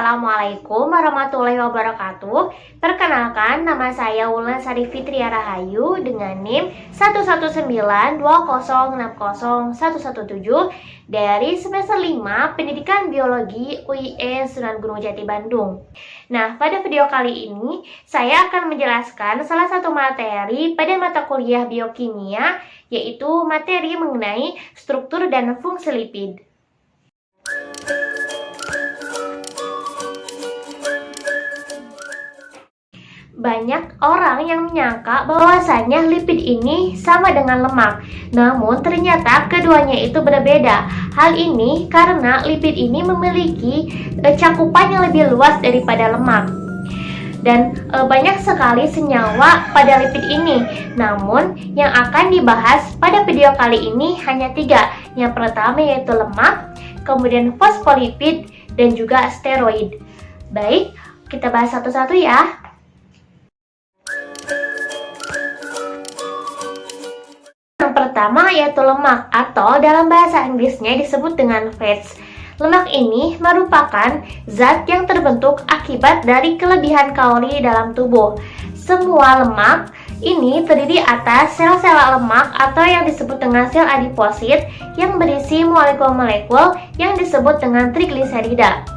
Assalamualaikum warahmatullahi wabarakatuh. Perkenalkan, nama saya Wulandari Fitria Rahayu dengan NIM 11920606117 dari semester 5 Pendidikan Biologi UIN Sunan Gunung Jati Bandung. Nah, pada video kali ini saya akan menjelaskan salah satu materi pada mata kuliah biokimia, yaitu materi mengenai struktur dan fungsi lipid. Banyak orang yang menyangka bahwasannya lipid ini sama dengan lemak, namun ternyata keduanya itu berbeda. Hal ini karena lipid ini memiliki cakupan yang lebih luas daripada lemak. Dan banyak sekali senyawa pada lipid ini. Namun yang akan dibahas pada video kali ini hanya 3. Yang pertama yaitu lemak, kemudian fosfolipid, dan juga steroid. Baik, kita bahas satu-satu ya. Yang pertama yaitu lemak, atau dalam bahasa Inggrisnya disebut dengan fats. Lemak ini merupakan zat yang terbentuk akibat dari kelebihan kalori dalam tubuh. Semua lemak ini terdiri atas sel-sel lemak atau yang disebut dengan sel adiposit yang berisi molekul-molekul yang disebut dengan trigliserida.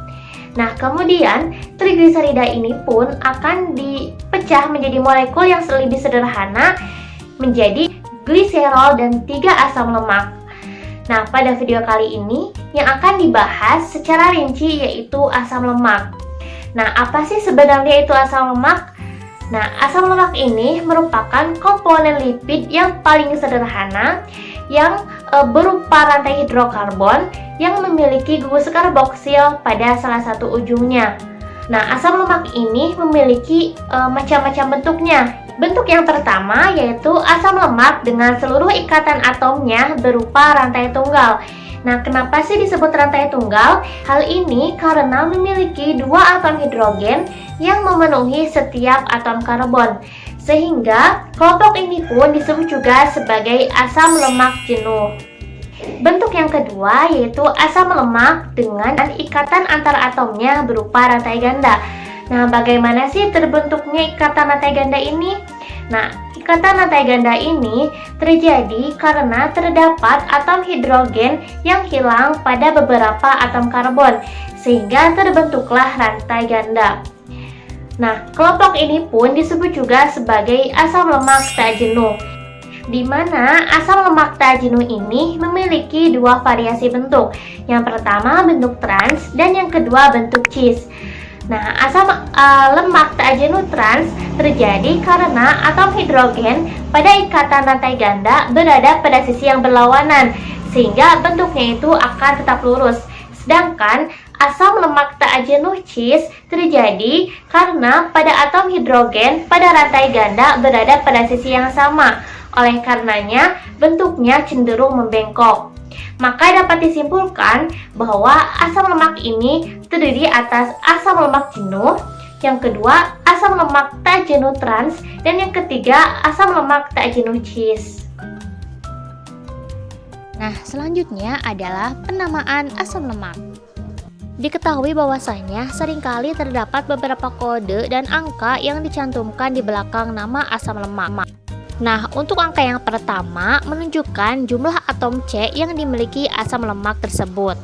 Nah, kemudian trigliserida ini pun akan dipecah menjadi molekul yang lebih sederhana menjadi gliserol dan 3 asam lemak. Nah, pada video kali ini yang akan dibahas secara rinci yaitu asam lemak. Nah, apa sih sebenarnya itu asam lemak? Nah, asam lemak ini merupakan komponen lipid yang paling sederhana yang berupa rantai hidrokarbon yang memiliki gugus karboksil pada salah satu ujungnya. Nah, asam lemak ini memiliki macam-macam bentuknya. Bentuk yang pertama yaitu asam lemak dengan seluruh ikatan atomnya berupa rantai tunggal. Nah, kenapa sih disebut rantai tunggal? Hal ini karena memiliki 2 atom hidrogen yang memenuhi setiap atom karbon. Sehingga kelompok ini pun disebut juga sebagai asam lemak jenuh. Bentuk yang kedua yaitu asam lemak dengan ikatan antar atomnya berupa rantai ganda. Nah, bagaimana sih terbentuknya ikatan rantai ganda ini? Nah, ikatan rantai ganda ini terjadi karena terdapat atom hidrogen yang hilang pada beberapa atom karbon, sehingga terbentuklah rantai ganda. Nah, kelompok ini pun disebut juga sebagai asam lemak tak jenuh, di mana asam lemak tak jenuh ini memiliki 2 variasi bentuk. Yang pertama bentuk trans dan yang kedua bentuk cis. Nah, asam lemak tak jenuh trans terjadi karena atom hidrogen pada ikatan rantai ganda berada pada sisi yang berlawanan, sehingga bentuknya itu akan tetap lurus. Sedangkan asam lemak tak jenuh cis terjadi karena pada atom hidrogen pada rantai ganda berada pada sisi yang sama. Oleh karenanya, bentuknya cenderung membengkok. Maka dapat disimpulkan bahwa asam lemak ini terdiri atas asam lemak jenuh, yang kedua asam lemak tak jenuh trans, dan yang ketiga asam lemak tak jenuh cis. Nah, selanjutnya adalah penamaan asam lemak. Diketahui bahwasanya seringkali terdapat beberapa kode dan angka yang dicantumkan di belakang nama asam lemak. Nah, untuk angka yang pertama menunjukkan jumlah atom C yang dimiliki asam lemak tersebut.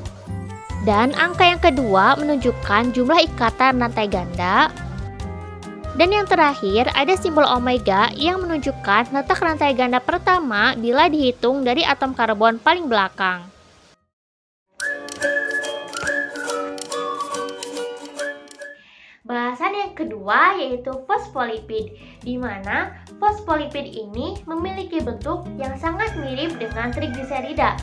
Dan angka yang kedua menunjukkan jumlah ikatan rantai ganda. Dan yang terakhir ada simbol omega yang menunjukkan letak rantai ganda pertama bila dihitung dari atom karbon paling belakang. Bahasan yang kedua yaitu fosfolipid, di mana fosfolipid ini memiliki bentuk yang sangat mirip dengan trigliserida.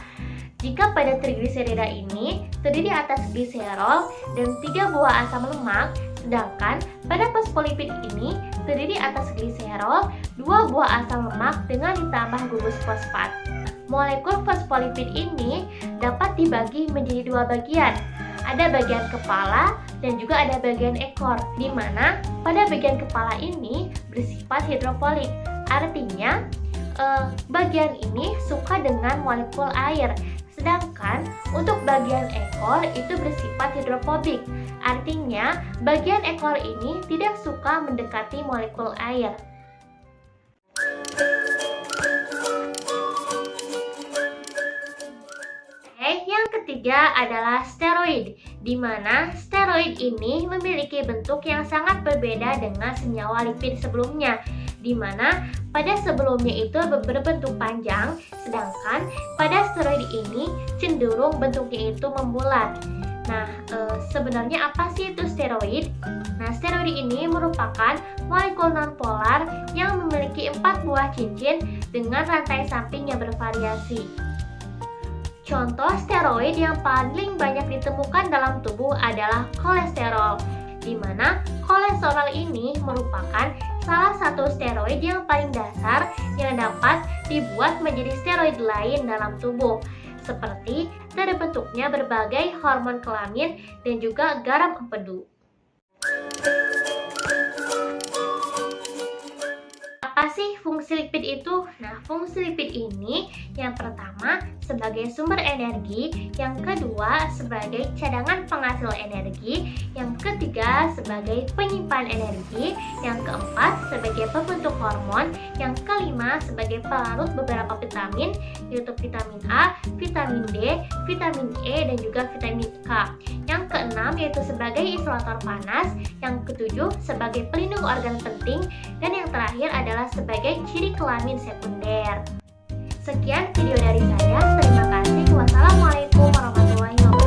Jika pada trigliserida ini terdiri atas gliserol dan 3 buah asam lemak, sedangkan pada fosfolipid ini terdiri atas gliserol, 2 buah asam lemak dengan ditambah gugus fosfat. Molekul fosfolipid ini dapat dibagi menjadi 2 bagian. Ada bagian kepala dan juga ada bagian ekor, di mana pada bagian kepala ini bersifat hidrofolik. Artinya bagian ini suka dengan molekul air, sedangkan untuk bagian ekor itu bersifat hidrofobik. Artinya, bagian ekor ini tidak suka mendekati molekul air. Yang ketiga adalah steroid, di mana steroid ini memiliki bentuk yang sangat berbeda dengan senyawa lipid sebelumnya, di mana pada sebelumnya itu berbentuk panjang, sedangkan pada steroid ini cenderung bentuknya itu membulat. Nah, sebenarnya apa sih itu steroid? Nah, steroid ini merupakan molekul nonpolar yang memiliki 4 buah cincin dengan rantai samping yang bervariasi. Contoh steroid yang paling banyak ditemukan dalam tubuh adalah kolesterol, di mana kolesterol ini merupakan salah satu steroid yang paling dasar yang dapat dibuat menjadi steroid lain dalam tubuh, seperti dari bentuknya berbagai hormon kelamin dan juga garam empedu. Apa sih fungsi lipid itu? Nah, fungsi lipid ini yang pertama sebagai sumber energi, yang kedua sebagai cadangan penghasil energi, yang ketiga sebagai penyimpan energi, yang keempat sebagai pembentuk hormon, yang kelima sebagai pelarut beberapa vitamin, yaitu vitamin A, vitamin D, vitamin E, dan juga vitamin K. Yang keenam yaitu sebagai isolator panas, yang ketujuh sebagai pelindung organ penting, dan yang terakhir adalah sebagai ciri kelamin sekunder. Sekian video dari saya. Terima kasih. Wassalamualaikum warahmatullahi wabarakatuh.